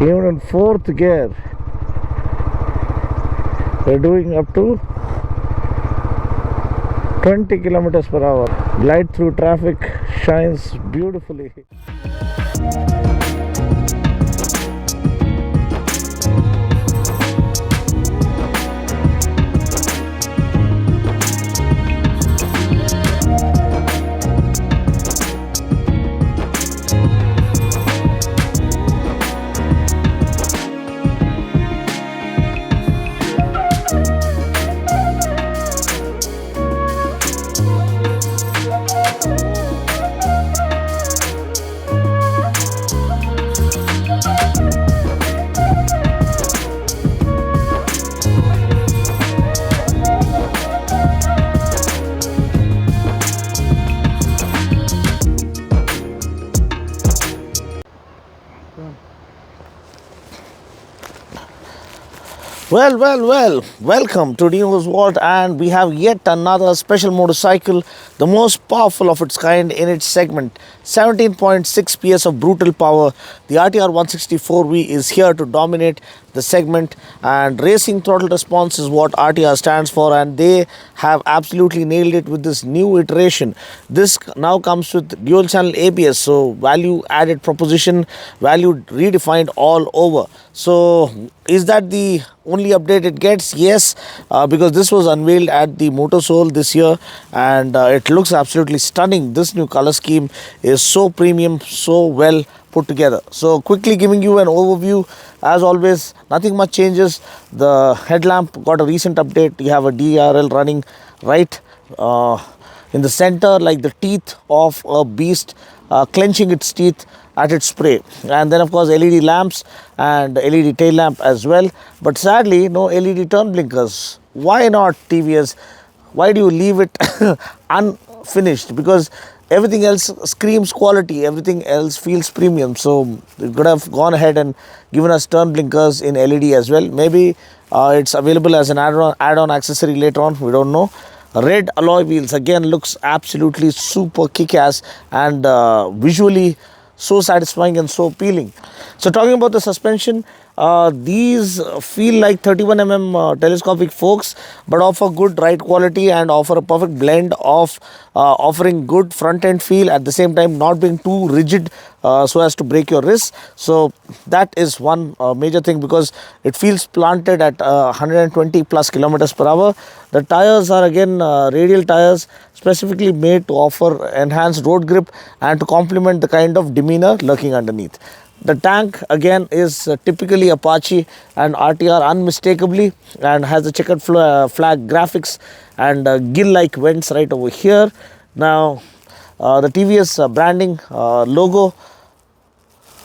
Even in fourth gear, we're doing up to 20 kilometers per hour. Glide through traffic, shines beautifully. Well, welcome to Neo's Vault, and we have yet another special motorcycle, the most powerful of its kind in its segment. 17.6 PS of brutal power. The RTR 164V is here to dominate the segment, and racing throttle response is what RTR stands for, and they have absolutely nailed it with this new iteration. This now comes with dual channel ABS, so value added proposition, value redefined all over. So is that the only update it gets? Yes, because this was unveiled at the Motor Soul this year, and it looks absolutely stunning. This new color scheme is so premium, so well put together. So quickly giving you an overview. As always, nothing much changes. The headlamp got a recent update. You have a DRL running right in the center, like the teeth of a beast, clenching its teeth at its prey. And then of course LED lamps and LED tail lamp as well, but sadly no LED turn blinkers. Why not, TVS? Why do you leave it unfinished? Because everything else screams quality, everything else feels premium. So you could have gone ahead and given us turn blinkers in LED as well. Maybe it's available as an add-on accessory later on, we don't know. Red alloy wheels again looks absolutely super kick-ass and visually so satisfying and so appealing. So talking about the suspension, these feel like 31mm telescopic forks, but offer good ride quality and offer a perfect blend of offering good front end feel, at the same time not being too rigid so as to break your wrists. So that is one major thing, because it feels planted at 120 plus kilometers per hour. The tires are again radial tires, specifically made to offer enhanced road grip and to complement the kind of demeanor lurking underneath. The tank again is typically Apache and RTR unmistakably, and has the checkered flag graphics and gill-like vents right over here. Now the TVS branding logo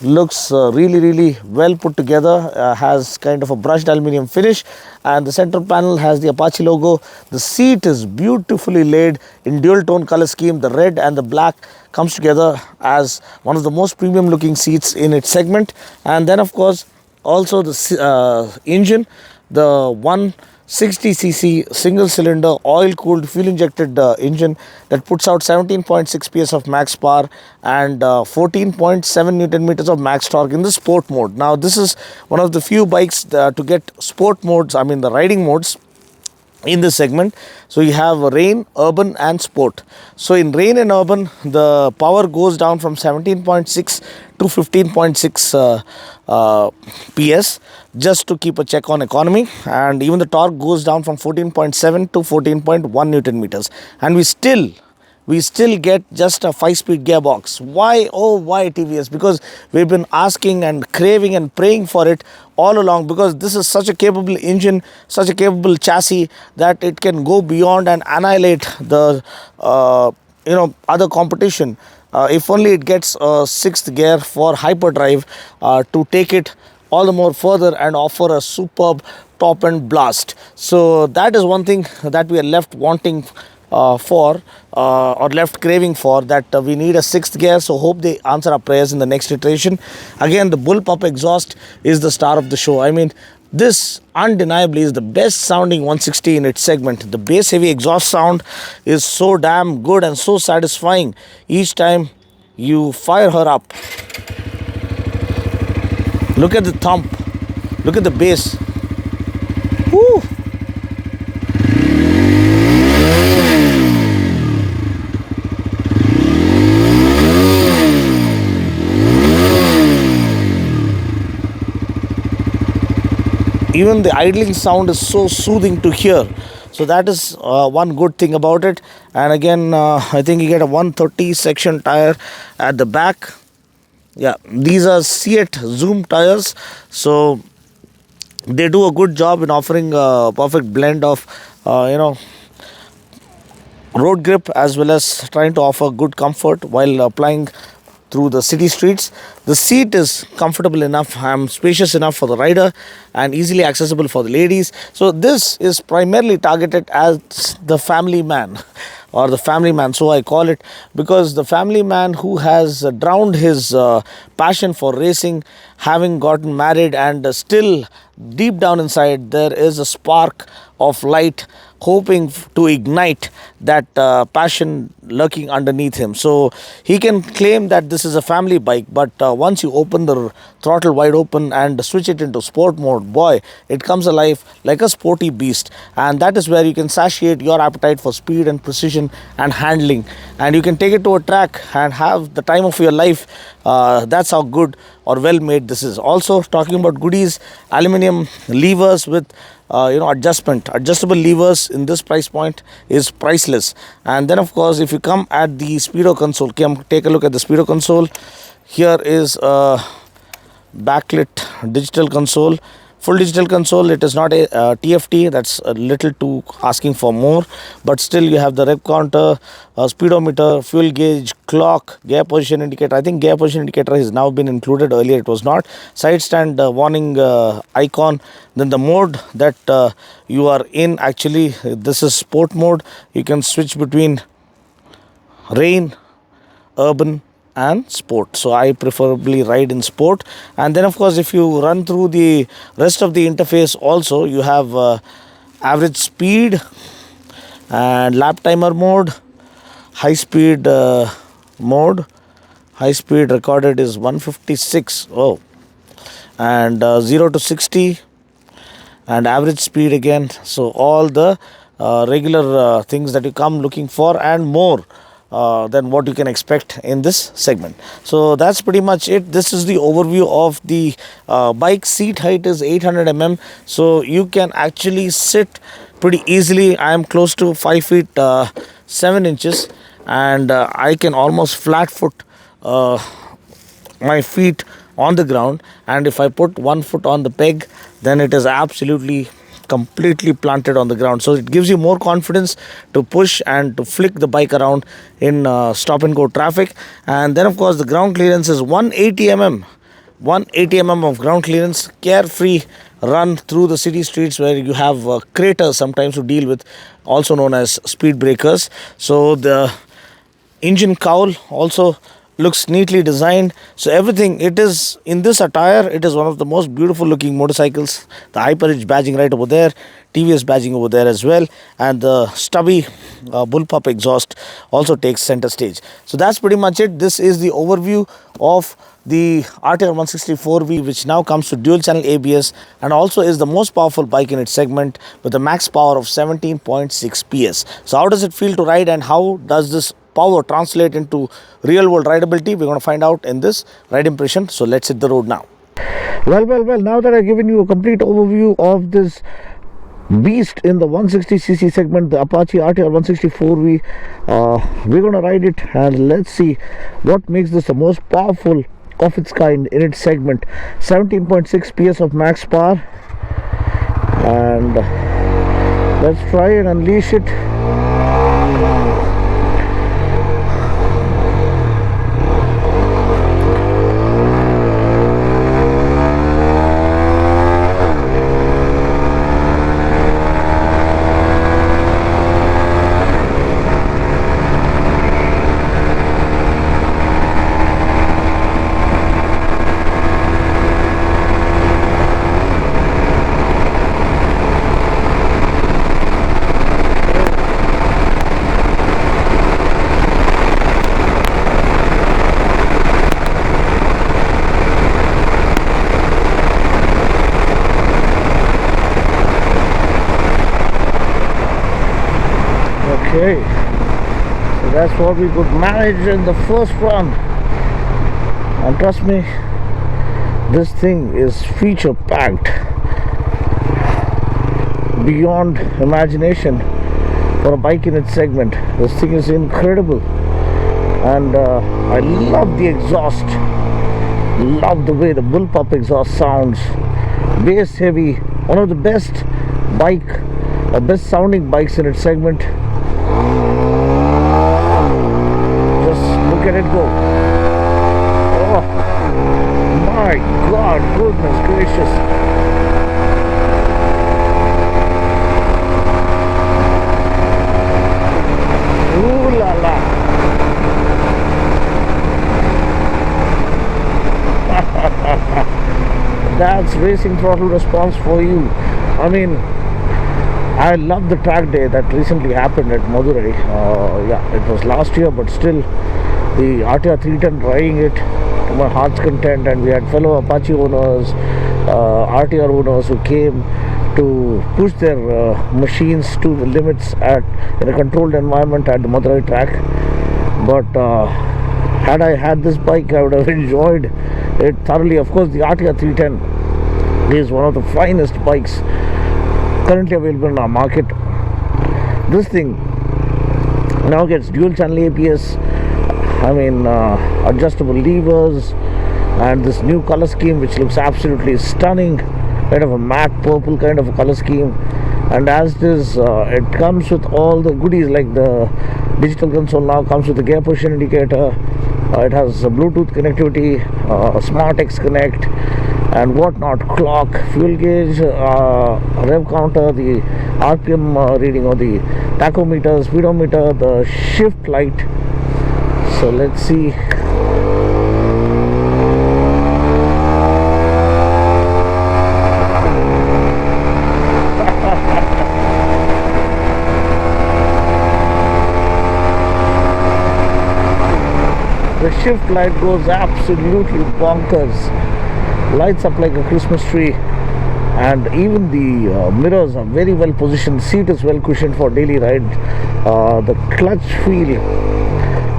looks really well put together, has kind of a brushed aluminium finish, and the center panel has the Apache logo. The seat is beautifully laid in dual tone color scheme. The red and the black comes together as one of the most premium looking seats in its segment. And then of course also the engine, the 160cc single cylinder oil cooled fuel injected engine that puts out 17.6 PS of max power and 14.7 Newton meters of max torque in the sport mode. Now this is one of the few bikes to get sport modes, I mean the riding modes in this segment. So you have rain, urban and sport. So in rain and urban, the power goes down from 17.6 to 15.6 PS, just to keep a check on economy, and even the torque goes down from 14.7 to 14.1 Newton meters, and we still get just a 5-speed gearbox. Why? Oh, why, TVS? Because we've been asking and craving and praying for it all along, because this is such a capable engine, such a capable chassis, that it can go beyond and annihilate the other competition. If only it gets a 6th gear for hyperdrive to take it all the more further and offer a superb top end blast. So that is one thing that we are left wanting or left craving for, that we need a 6th gear. So hope they answer our prayers in the next iteration. Again, the bullpup exhaust is the star of the show. I mean, this undeniably is the best sounding 160 in its segment. The bass heavy exhaust sound is so damn good and so satisfying each time you fire her up. Look at the thump. Look at the bass. Woo! Even the idling sound is so soothing to hear. So that is one good thing about it. And again, I think you get a 130 section tire at the back. Yeah, these are Seat Zoom tires. So they do a good job in offering a perfect blend of, road grip as well as trying to offer good comfort while applying through the city streets. The seat is comfortable enough, spacious enough for the rider and easily accessible for the ladies. So this is primarily targeted as the family man or the family man, so I call it, because the family man who has drowned his passion for racing, having gotten married, and still deep down inside there is a spark of light hoping to ignite that passion lurking underneath him. So he can claim that this is a family bike, but once you open the throttle wide open and switch it into sport mode, boy, it comes alive like a sporty beast. And that is where you can satiate your appetite for speed and precision and handling, and you can take it to a track and have the time of your life. That's how good or well made this is. Also, talking about goodies, aluminum levers with adjustable levers in this price point is priceless. And then of course, if you come at the speedo console, take a look at the speedo console. Here is a backlit digital console, full digital console. It is not a TFT, that's a little too asking for more, but still you have the rev counter, speedometer, fuel gauge, clock, gear position indicator. I think gear position indicator has now been included, earlier it was not. Side stand warning icon. Then the mode that you are in, actually this is sport mode. You can switch between rain, urban and sport, so I preferably ride in sport. And then of course, if you run through the rest of the interface also, you have average speed and lap timer mode, high speed mode. High speed recorded is 156, and 0 to 60, and average speed again. So all the regular things that you come looking for and more than what you can expect in this segment. So that's pretty much it. This is the overview of the bike. Seat height is 800 mm, so you can actually sit pretty easily. I am close to 5 feet 7 inches, and I can almost flat foot my feet on the ground, and if I put one foot on the peg, then it is absolutely completely planted on the ground. So it gives you more confidence to push and to flick the bike around in stop and go traffic. And then of course, the ground clearance is 180 mm. 180 mm of ground clearance, carefree run through the city streets where you have craters sometimes to deal with, also known as speed breakers. So the engine cowl also looks neatly designed. So everything, it is in this attire, it is one of the most beautiful looking motorcycles. The Hyperridge badging right over there, TVS badging over there as well, and the stubby bullpup exhaust also takes center stage. So that's pretty much it. This is the overview of the RTR 164V, which now comes to dual channel ABS and also is the most powerful bike in its segment with a max power of 17.6 PS. So how does it feel to ride, and how does this power translate into real world rideability? We're going to find out in this ride impression. So let's hit the road now. Well, now that I've given you a complete overview of this beast in the 160cc segment, the Apache RTR 164V, we're going to ride it and let's see what makes this the most powerful of its kind in its segment. 17.6 PS of max power, and let's try and unleash it. Okay, so that's what we could manage in the first run, and trust me, this thing is feature packed beyond imagination for a bike in its segment. This thing is incredible, and I love the exhaust, love the way the bullpup exhaust sounds. Bass heavy, one of the best best sounding bikes in its segment. Just look at it go. Oh my god, goodness gracious. Ooh la la. That's racing throttle response for you. I mean, I love the track day that recently happened at Madurai. Yeah, it was last year, but still, the RTR 310 driving it to my heart's content, and we had fellow Apache owners, RTR owners who came to push their machines to the limits in a controlled environment at the Madurai track. But had I had this bike, I would have enjoyed it thoroughly. Of course, the RTR 310 is one of the finest bikes currently available in our market. This thing now gets dual channel ABS, I mean adjustable levers, and this new color scheme which looks absolutely stunning, kind of a matte purple kind of a color scheme. And as this it comes with all the goodies, like the digital console now comes with the gear position indicator, it has Bluetooth connectivity, Smart X Connect and whatnot, clock, fuel gauge, rev counter, the RPM reading of the tachometer, speedometer, the shift light. So let's see. The shift light goes absolutely bonkers, lights up like a Christmas tree, and even the mirrors are very well positioned. Seat is well cushioned for daily ride. The clutch feel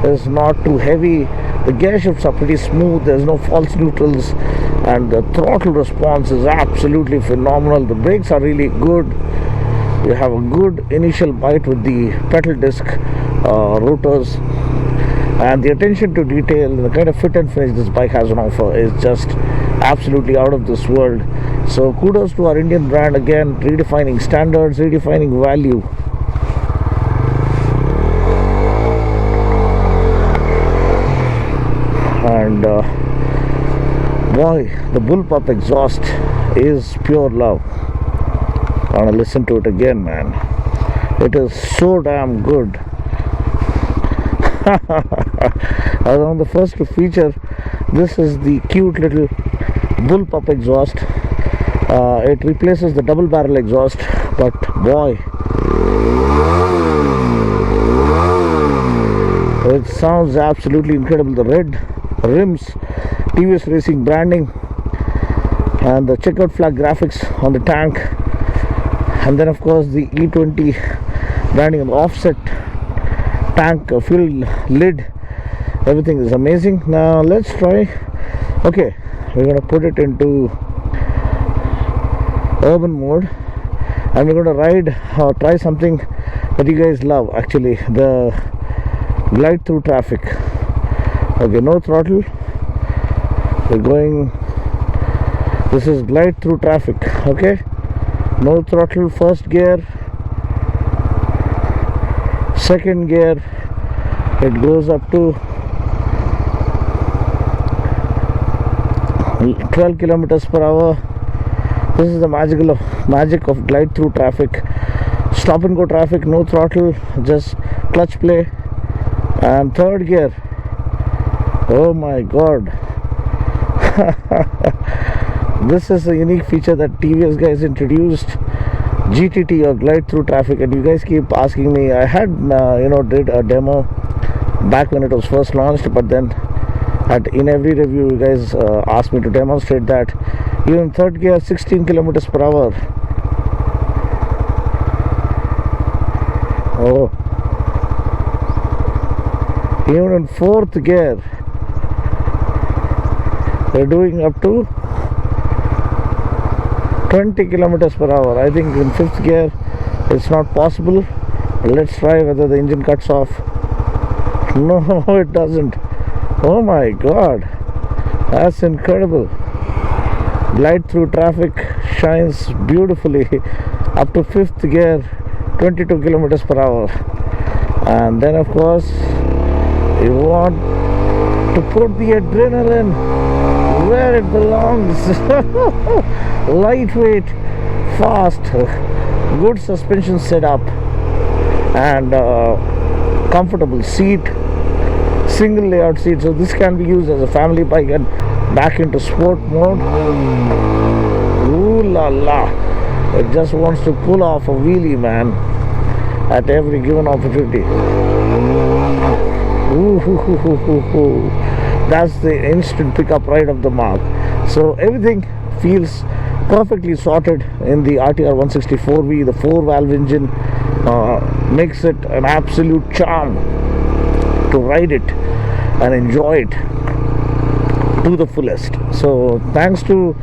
is not too heavy. The gear shifts are pretty smooth. There's no false neutrals, and the throttle response is absolutely phenomenal. The brakes are really good. You have a good initial bite with the pedal disc rotors, and the attention to detail, the kind of fit and finish this bike has on offer is just absolutely out of this world. So kudos to our Indian brand, again redefining standards, redefining value. And boy, the bullpup exhaust is pure love. I want to listen to it again, man. It is so damn good. I was on the first to feature. This is the cute little bullpup exhaust. It replaces the double barrel exhaust, but boy, it sounds absolutely incredible. The red rims, TVS Racing branding, and the checkered flag graphics on the tank, and then of course the E20 branding on the offset tank, fuel lid. Everything is amazing. Now let's try. Okay, we're going to put it into urban mode, and we're going to ride or try something that you guys love, actually, the glide through traffic. Okay, no throttle, we're going, this is glide through traffic. Okay, no throttle, first gear, second gear, it goes up to 12 kilometers per hour. This is the magic of glide through traffic. Stop and go traffic, no throttle, just clutch play. And third gear, oh my god. This is a unique feature that TVS guys introduced, GTT, or glide through traffic. And you guys keep asking me. I had did a demo back when it was first launched, but then in every review you guys asked me to demonstrate that. Even third gear, 16 kilometers per hour. Oh, Even in fourth gear, they're doing up to 20 kilometers per hour. I think in fifth gear it's not possible. Let's try whether the engine cuts off. No, it doesn't. Oh my god, that's incredible. Glide through traffic, shines beautifully up to fifth gear, 22 kilometers per hour. And then of course you want to put the adrenaline where it belongs. Lightweight, fast, good suspension setup, and comfortable seat, single layout seat. So this can be used as a family bike and back into sport mode. Ooh la la, it just wants to pull off a wheelie, man, at every given opportunity. Ooh, hoo, hoo, hoo, hoo, hoo. That's the instant pickup right of the mark. So everything feels perfectly sorted in the RTR 164V. The 4-valve engine makes it an absolute charm to ride it and enjoy it to the fullest. So thanks to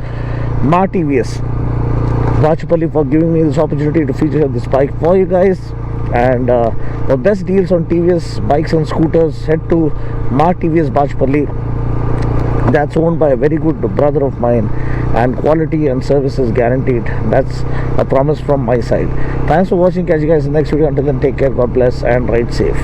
TVS Bachapalli for giving me this opportunity to feature this bike for you guys. And for best deals on TVS bikes and scooters, head to TVS Bachapalli. That's owned by a very good brother of mine, and quality and service is guaranteed. That's a promise from my side. Thanks for watching. Catch you guys in the next video. Until then, take care, God bless, and ride safe.